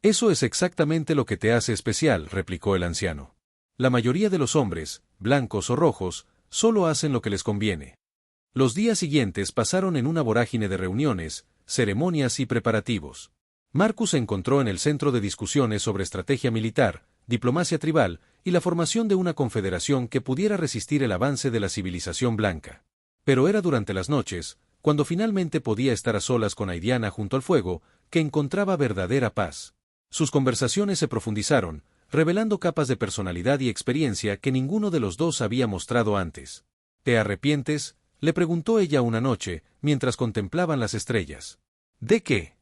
Eso es exactamente lo que te hace especial, replicó el anciano. La mayoría de los hombres, blancos o rojos, solo hacen lo que les conviene. Los días siguientes pasaron en una vorágine de reuniones, ceremonias y preparativos. Marcus se encontró en el centro de discusiones sobre estrategia militar, diplomacia tribal y la formación de una confederación que pudiera resistir el avance de la civilización blanca. Pero era durante las noches, cuando finalmente podía estar a solas con Aidiana junto al fuego, que encontraba verdadera paz. Sus conversaciones se profundizaron, revelando capas de personalidad y experiencia que ninguno de los dos había mostrado antes. ¿Te arrepientes?, le preguntó ella una noche, mientras contemplaban las estrellas. ¿De qué?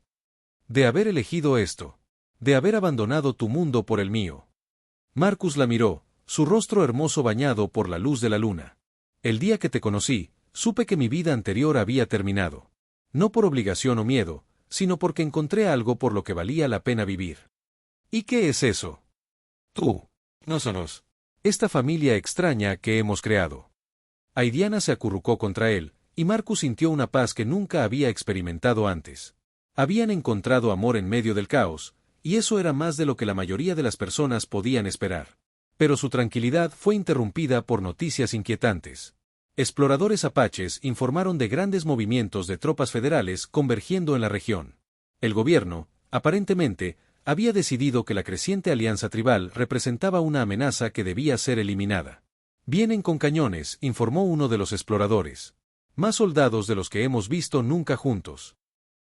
De haber elegido esto. De haber abandonado tu mundo por el mío. Marcus la miró, su rostro hermoso bañado por la luz de la luna. El día que te conocí, supe que mi vida anterior había terminado. No por obligación o miedo, sino porque encontré algo por lo que valía la pena vivir. ¿Y qué es eso? Tú. Nosotros. Esta familia extraña que hemos creado. Aidiana se acurrucó contra él, y Marcus sintió una paz que nunca había experimentado antes. Habían encontrado amor en medio del caos, y eso era más de lo que la mayoría de las personas podían esperar. Pero su tranquilidad fue interrumpida por noticias inquietantes. Exploradores apaches informaron de grandes movimientos de tropas federales convergiendo en la región. El gobierno, aparentemente, había decidido que la creciente alianza tribal representaba una amenaza que debía ser eliminada. Vienen con cañones, informó uno de los exploradores. Más soldados de los que hemos visto nunca juntos.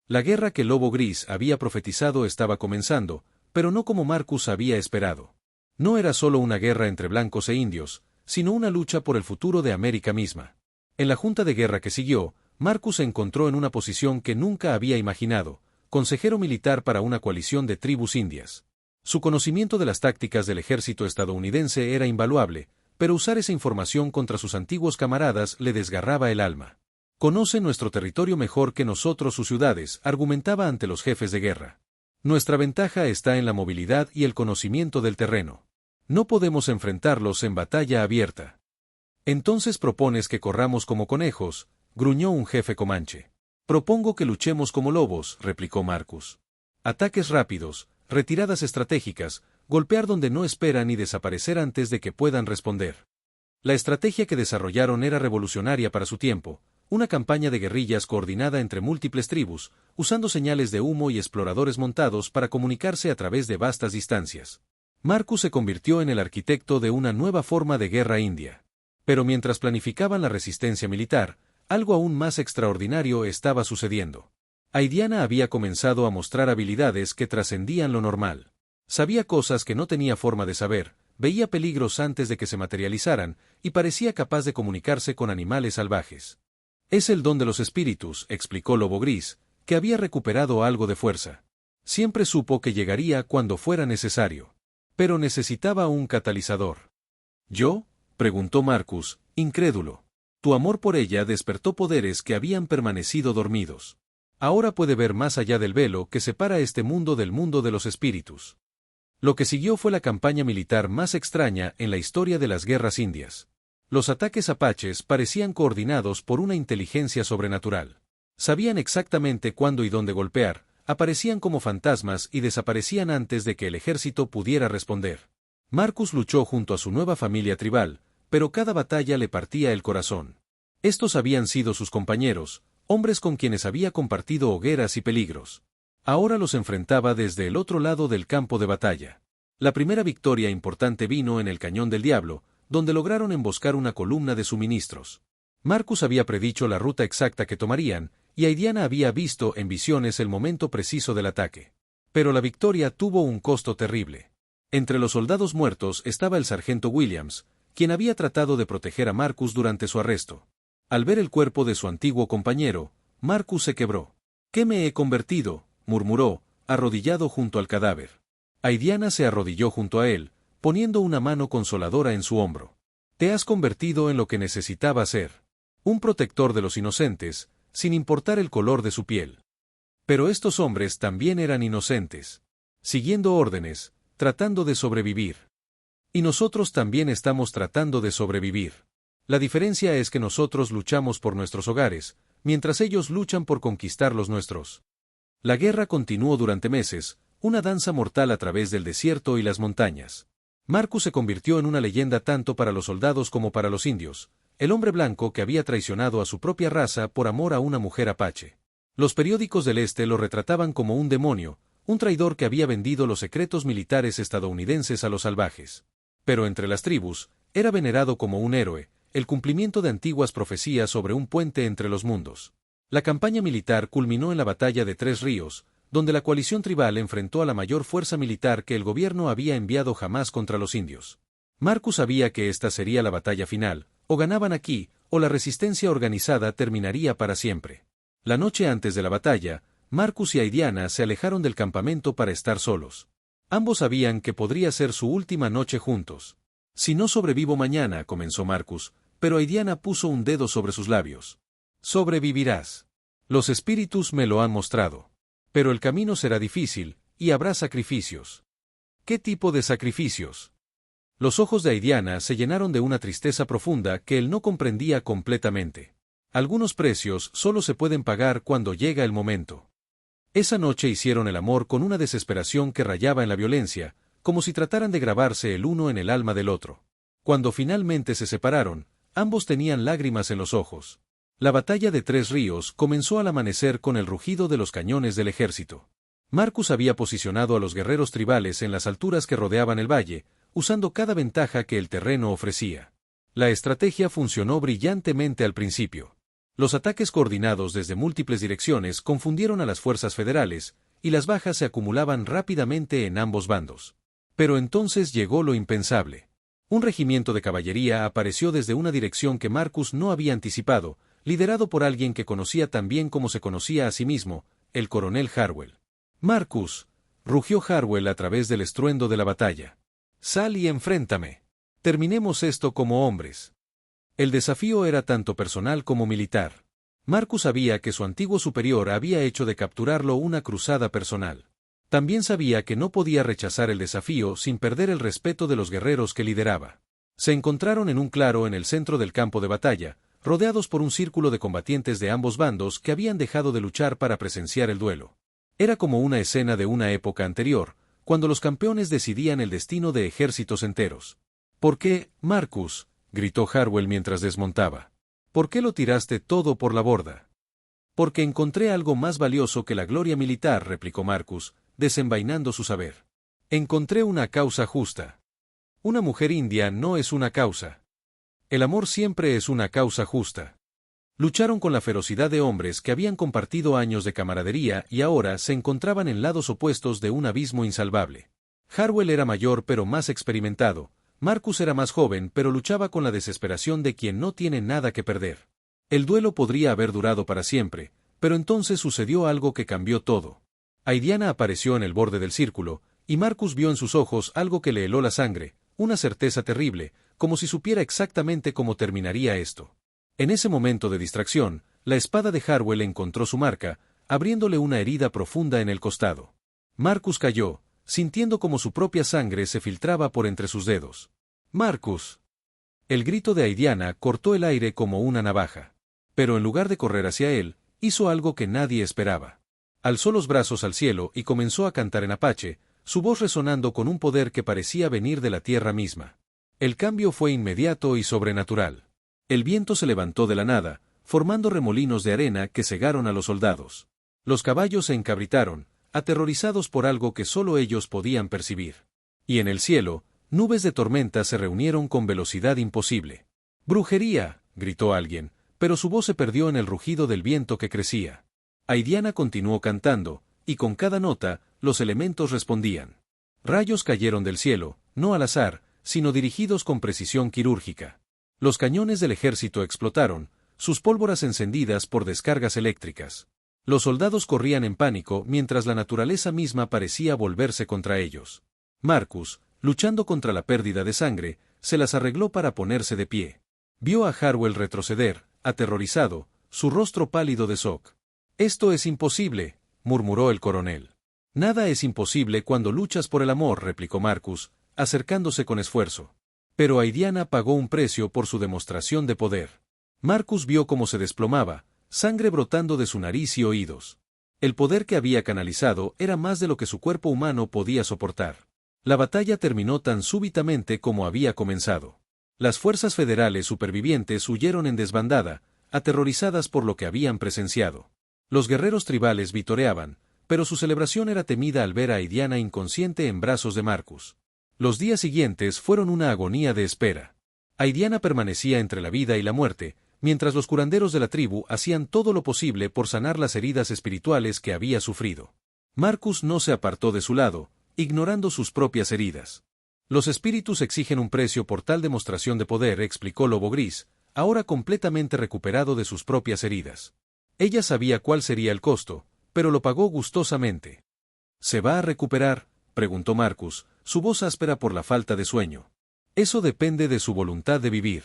La guerra que Lobo Gris había profetizado estaba comenzando, pero no como Marcus había esperado. No era solo una guerra entre blancos e indios, sino una lucha por el futuro de América misma. En la junta de guerra que siguió, Marcus se encontró en una posición que nunca había imaginado, consejero militar para una coalición de tribus indias. Su conocimiento de las tácticas del ejército estadounidense era invaluable, pero usar esa información contra sus antiguos camaradas le desgarraba el alma. Conoce nuestro territorio mejor que nosotros sus ciudades, argumentaba ante los jefes de guerra. Nuestra ventaja está en la movilidad y el conocimiento del terreno. No podemos enfrentarlos en batalla abierta. Entonces propones que corramos como conejos, gruñó un jefe comanche. Propongo que luchemos como lobos, replicó Marcus. Ataques rápidos, retiradas estratégicas, golpear donde no esperan y desaparecer antes de que puedan responder. La estrategia que desarrollaron era revolucionaria para su tiempo, una campaña de guerrillas coordinada entre múltiples tribus, usando señales de humo y exploradores montados para comunicarse a través de vastas distancias. Marcus se convirtió en el arquitecto de una nueva forma de guerra india. Pero mientras planificaban la resistencia militar, algo aún más extraordinario estaba sucediendo. Aidiana había comenzado a mostrar habilidades que trascendían lo normal. Sabía cosas que no tenía forma de saber, veía peligros antes de que se materializaran, y parecía capaz de comunicarse con animales salvajes. Es el don de los espíritus, explicó Lobo Gris, que había recuperado algo de fuerza. Siempre supo que llegaría cuando fuera necesario. Pero necesitaba un catalizador. ¿Yo? Preguntó Marcus, incrédulo. Tu amor por ella despertó poderes que habían permanecido dormidos. Ahora puede ver más allá del velo que separa este mundo del mundo de los espíritus. Lo que siguió fue la campaña militar más extraña en la historia de las guerras indias. Los ataques apaches parecían coordinados por una inteligencia sobrenatural. Sabían exactamente cuándo y dónde golpear, aparecían como fantasmas y desaparecían antes de que el ejército pudiera responder. Marcus luchó junto a su nueva familia tribal, pero cada batalla le partía el corazón. Estos habían sido sus compañeros, hombres con quienes había compartido hogueras y peligros. Ahora los enfrentaba desde el otro lado del campo de batalla. La primera victoria importante vino en el Cañón del Diablo, donde lograron emboscar una columna de suministros. Marcus había predicho la ruta exacta que tomarían, y Aidiana había visto en visiones el momento preciso del ataque. Pero la victoria tuvo un costo terrible. Entre los soldados muertos estaba el sargento Williams, quien había tratado de proteger a Marcus durante su arresto. Al ver el cuerpo de su antiguo compañero, Marcus se quebró. «¿Qué me he convertido?», murmuró, arrodillado junto al cadáver. Aidiana se arrodilló junto a él, poniendo una mano consoladora en su hombro. «Te has convertido en lo que necesitaba ser. Un protector de los inocentes, sin importar el color de su piel». Pero estos hombres también eran inocentes. Siguiendo órdenes, tratando de sobrevivir. Y nosotros también estamos tratando de sobrevivir. La diferencia es que nosotros luchamos por nuestros hogares, mientras ellos luchan por conquistar los nuestros. La guerra continuó durante meses, una danza mortal a través del desierto y las montañas. Marcus se convirtió en una leyenda tanto para los soldados como para los indios, el hombre blanco que había traicionado a su propia raza por amor a una mujer apache. Los periódicos del Este lo retrataban como un demonio, un traidor que había vendido los secretos militares estadounidenses a los salvajes. Pero entre las tribus, era venerado como un héroe, el cumplimiento de antiguas profecías sobre un puente entre los mundos. La campaña militar culminó en la batalla de Tres Ríos, donde la coalición tribal enfrentó a la mayor fuerza militar que el gobierno había enviado jamás contra los indios. Marcus sabía que esta sería la batalla final, o ganaban aquí, o la resistencia organizada terminaría para siempre. La noche antes de la batalla, Marcus y Aidiana se alejaron del campamento para estar solos. Ambos sabían que podría ser su última noche juntos. «Si no sobrevivo mañana», comenzó Marcus, pero Aidiana puso un dedo sobre sus labios. «Sobrevivirás. Los espíritus me lo han mostrado. Pero el camino será difícil, y habrá sacrificios». «¿Qué tipo de sacrificios?». Los ojos de Aidiana se llenaron de una tristeza profunda que él no comprendía completamente. «Algunos precios solo se pueden pagar cuando llega el momento». Esa noche hicieron el amor con una desesperación que rayaba en la violencia, como si trataran de grabarse el uno en el alma del otro. Cuando finalmente se separaron, ambos tenían lágrimas en los ojos. La batalla de Tres Ríos comenzó al amanecer con el rugido de los cañones del ejército. Marcus había posicionado a los guerreros tribales en las alturas que rodeaban el valle, usando cada ventaja que el terreno ofrecía. La estrategia funcionó brillantemente al principio. Los ataques coordinados desde múltiples direcciones confundieron a las fuerzas federales, y las bajas se acumulaban rápidamente en ambos bandos. Pero entonces llegó lo impensable. Un regimiento de caballería apareció desde una dirección que Marcus no había anticipado, liderado por alguien que conocía tan bien como se conocía a sí mismo, el coronel Harwell. «Marcus», rugió Harwell a través del estruendo de la batalla. «Sal y enfréntame. Terminemos esto como hombres». El desafío era tanto personal como militar. Marcus sabía que su antiguo superior había hecho de capturarlo una cruzada personal. También sabía que no podía rechazar el desafío sin perder el respeto de los guerreros que lideraba. Se encontraron en un claro en el centro del campo de batalla, rodeados por un círculo de combatientes de ambos bandos que habían dejado de luchar para presenciar el duelo. Era como una escena de una época anterior, cuando los campeones decidían el destino de ejércitos enteros. «¿Por qué, Marcus?», gritó Harwell mientras desmontaba. «¿Por qué lo tiraste todo por la borda?». «Porque encontré algo más valioso que la gloria militar», replicó Marcus, desenvainando su saber. «Encontré una causa justa». «Una mujer india no es una causa. El amor siempre es una causa justa». Lucharon con la ferocidad de hombres que habían compartido años de camaradería y ahora se encontraban en lados opuestos de un abismo insalvable. Harwell era mayor pero más experimentado. Marcus era más joven pero luchaba con la desesperación de quien no tiene nada que perder. El duelo podría haber durado para siempre, pero entonces sucedió algo que cambió todo. Aidiana apareció en el borde del círculo, y Marcus vio en sus ojos algo que le heló la sangre, una certeza terrible, como si supiera exactamente cómo terminaría esto. En ese momento de distracción, la espada de Harwell encontró su marca, abriéndole una herida profunda en el costado. Marcus cayó, sintiendo como su propia sangre se filtraba por entre sus dedos. «¡Marcus!». El grito de Aidiana cortó el aire como una navaja. Pero en lugar de correr hacia él, hizo algo que nadie esperaba. Alzó los brazos al cielo y comenzó a cantar en apache, su voz resonando con un poder que parecía venir de la tierra misma. El cambio fue inmediato y sobrenatural. El viento se levantó de la nada, formando remolinos de arena que cegaron a los soldados. Los caballos se encabritaron, aterrorizados por algo que solo ellos podían percibir. Y en el cielo, nubes de tormenta se reunieron con velocidad imposible. ¡Brujería!, gritó alguien, pero su voz se perdió en el rugido del viento que crecía. Aidiana continuó cantando, y con cada nota, los elementos respondían. Rayos cayeron del cielo, no al azar, sino dirigidos con precisión quirúrgica. Los cañones del ejército explotaron, sus pólvoras encendidas por descargas eléctricas. Los soldados corrían en pánico mientras la naturaleza misma parecía volverse contra ellos. Marcus, luchando contra la pérdida de sangre, se las arregló para ponerse de pie. Vio a Harwell retroceder, aterrorizado, su rostro pálido de shock. «Esto es imposible», murmuró el coronel. «Nada es imposible cuando luchas por el amor», replicó Marcus, acercándose con esfuerzo. Pero Aidiana pagó un precio por su demostración de poder. Marcus vio cómo se desplomaba, sangre brotando de su nariz y oídos. El poder que había canalizado era más de lo que su cuerpo humano podía soportar. La batalla terminó tan súbitamente como había comenzado. Las fuerzas federales supervivientes huyeron en desbandada, aterrorizadas por lo que habían presenciado. Los guerreros tribales vitoreaban, pero su celebración era temida al ver a Aidiana inconsciente en brazos de Marcus. Los días siguientes fueron una agonía de espera. Aidiana permanecía entre la vida y la muerte, mientras los curanderos de la tribu hacían todo lo posible por sanar las heridas espirituales que había sufrido. Marcus no se apartó de su lado, ignorando sus propias heridas. Los espíritus exigen un precio por tal demostración de poder, explicó Lobo Gris, ahora completamente recuperado de sus propias heridas. Ella sabía cuál sería el costo, pero lo pagó gustosamente. ¿Se va a recuperar?, preguntó Marcus, su voz áspera por la falta de sueño. Eso depende de su voluntad de vivir.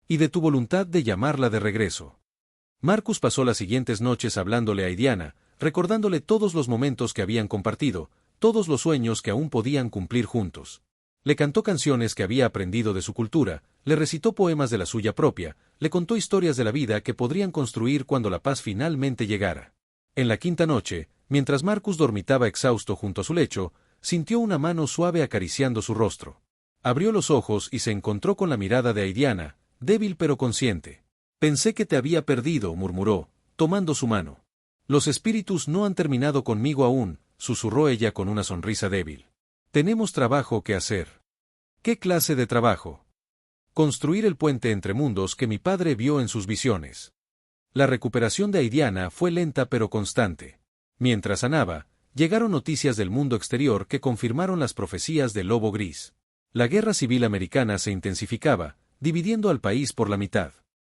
Y de tu voluntad de llamarla de regreso. Marcus pasó las siguientes noches hablándole a Aidiana, recordándole todos los momentos que habían compartido, todos los sueños que aún podían cumplir juntos. Le cantó canciones que había aprendido de su cultura, le recitó poemas de la suya propia, le contó historias de la vida que podrían construir cuando la paz finalmente llegara. En la quinta noche, mientras Marcus dormitaba exhausto junto a su lecho, sintió una mano suave acariciando su rostro. Abrió los ojos y se encontró con la mirada de Aidiana, débil pero consciente. «Pensé que te había perdido», murmuró, tomando su mano. «Los espíritus no han terminado conmigo aún», susurró ella con una sonrisa débil. «Tenemos trabajo que hacer». «¿Qué clase de trabajo?» «Construir el puente entre mundos que mi padre vio en sus visiones». La recuperación de Aidiana fue lenta pero constante. Mientras sanaba, llegaron noticias del mundo exterior que confirmaron las profecías del Lobo Gris. La guerra civil americana se intensificaba, dividiendo al país por la mitad.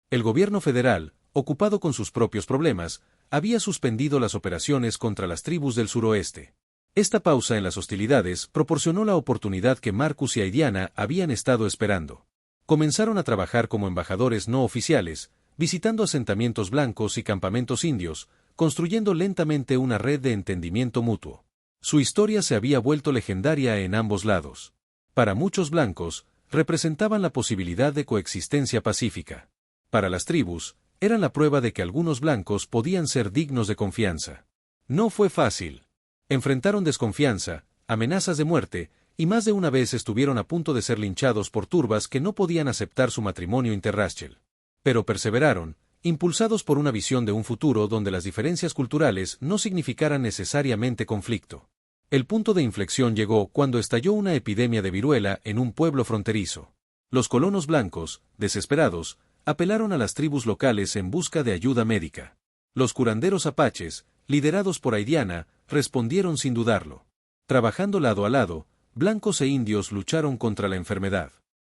El gobierno federal, ocupado con sus propios problemas, había suspendido las operaciones contra las tribus del suroeste. Esta pausa en las hostilidades proporcionó la oportunidad que Marcus y Aidiana habían estado esperando. Comenzaron a trabajar como embajadores no oficiales, visitando asentamientos blancos y campamentos indios, construyendo lentamente una red de entendimiento mutuo. Su historia se había vuelto legendaria en ambos lados. Para muchos blancos, representaban la posibilidad de coexistencia pacífica. Para las tribus, eran la prueba de que algunos blancos podían ser dignos de confianza. No fue fácil. Enfrentaron desconfianza, amenazas de muerte, y más de una vez estuvieron a punto de ser linchados por turbas que no podían aceptar su matrimonio interracial. Pero perseveraron, impulsados por una visión de un futuro donde las diferencias culturales no significaran necesariamente conflicto. El punto de inflexión llegó cuando estalló una epidemia de viruela en un pueblo fronterizo. Los colonos blancos, desesperados, apelaron a las tribus locales en busca de ayuda médica. Los curanderos apaches, liderados por Aidiana, respondieron sin dudarlo. Trabajando lado a lado, blancos e indios lucharon contra la enfermedad.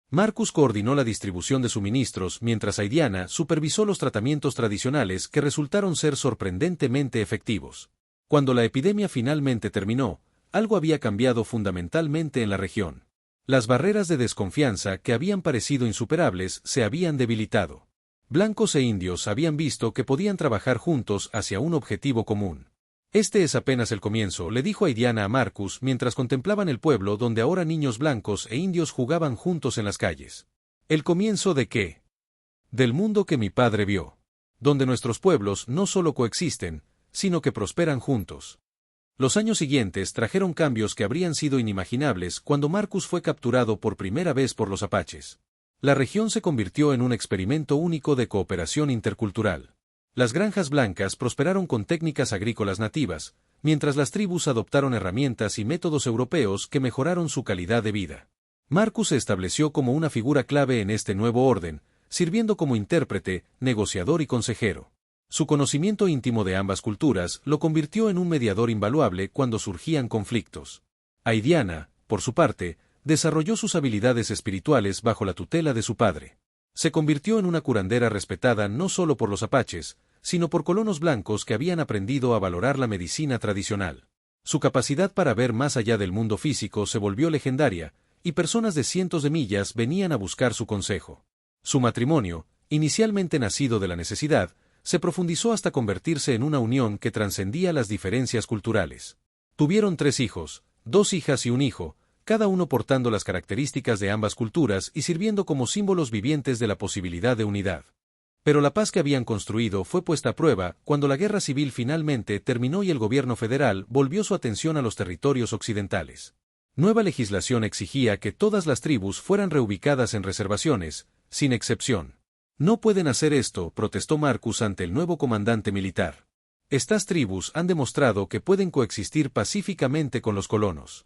Marcus coordinó la distribución de suministros mientras Aidiana supervisó los tratamientos tradicionales que resultaron ser sorprendentemente efectivos. Cuando la epidemia finalmente terminó, algo había cambiado fundamentalmente en la región. Las barreras de desconfianza que habían parecido insuperables se habían debilitado. Blancos e indios habían visto que podían trabajar juntos hacia un objetivo común. «Este es apenas el comienzo», le dijo Aidiana a Marcus mientras contemplaban el pueblo donde ahora niños blancos e indios jugaban juntos en las calles. «¿El comienzo de qué?» «Del mundo que mi padre vio. Donde nuestros pueblos no solo coexisten, sino que prosperan juntos». Los años siguientes trajeron cambios que habrían sido inimaginables cuando Marcus fue capturado por primera vez por los apaches. La región se convirtió en un experimento único de cooperación intercultural. Las granjas blancas prosperaron con técnicas agrícolas nativas, mientras las tribus adoptaron herramientas y métodos europeos que mejoraron su calidad de vida. Marcus se estableció como una figura clave en este nuevo orden, sirviendo como intérprete, negociador y consejero. Su conocimiento íntimo de ambas culturas lo convirtió en un mediador invaluable cuando surgían conflictos. Aidiana, por su parte, desarrolló sus habilidades espirituales bajo la tutela de su padre. Se convirtió en una curandera respetada no solo por los apaches, sino por colonos blancos que habían aprendido a valorar la medicina tradicional. Su capacidad para ver más allá del mundo físico se volvió legendaria, y personas de cientos de millas venían a buscar su consejo. Su matrimonio, inicialmente nacido de la necesidad, se profundizó hasta convertirse en una unión que trascendía las diferencias culturales. Tuvieron 3 hijos, 2 hijas y un hijo, cada uno portando las características de ambas culturas y sirviendo como símbolos vivientes de la posibilidad de unidad. Pero la paz que habían construido fue puesta a prueba cuando la guerra civil finalmente terminó y el gobierno federal volvió su atención a los territorios occidentales. Nueva legislación exigía que todas las tribus fueran reubicadas en reservaciones, sin excepción. No pueden hacer esto, protestó Marcus ante el nuevo comandante militar. Estas tribus han demostrado que pueden coexistir pacíficamente con los colonos.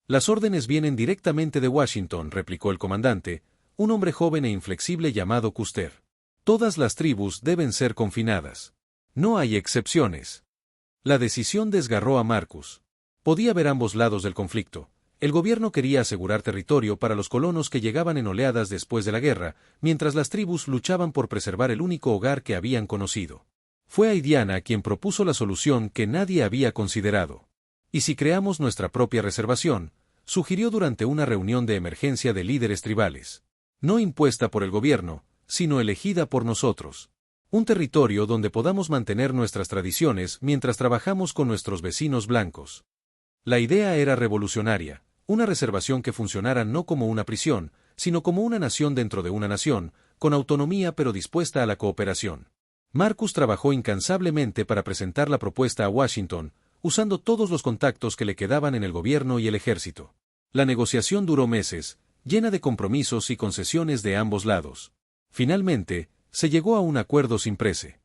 Las órdenes vienen directamente de Washington, replicó el comandante, un hombre joven e inflexible llamado Custer. Todas las tribus deben ser confinadas. No hay excepciones. La decisión desgarró a Marcus. Podía ver ambos lados del conflicto. El gobierno quería asegurar territorio para los colonos que llegaban en oleadas después de la guerra, mientras las tribus luchaban por preservar el único hogar que habían conocido. Fue Aidiana quien propuso la solución que nadie había considerado. ¿Y si creamos nuestra propia reservación?, sugirió durante una reunión de emergencia de líderes tribales. No impuesta por el gobierno, sino elegida por nosotros. Un territorio donde podamos mantener nuestras tradiciones mientras trabajamos con nuestros vecinos blancos. La idea era revolucionaria, una reservación que funcionara no como una prisión, sino como una nación dentro de una nación, con autonomía pero dispuesta a la cooperación. Marcus trabajó incansablemente para presentar la propuesta a Washington, usando todos los contactos que le quedaban en el gobierno y el ejército. La negociación duró meses, llena de compromisos y concesiones de ambos lados. Finalmente, se llegó a un acuerdo sin prece.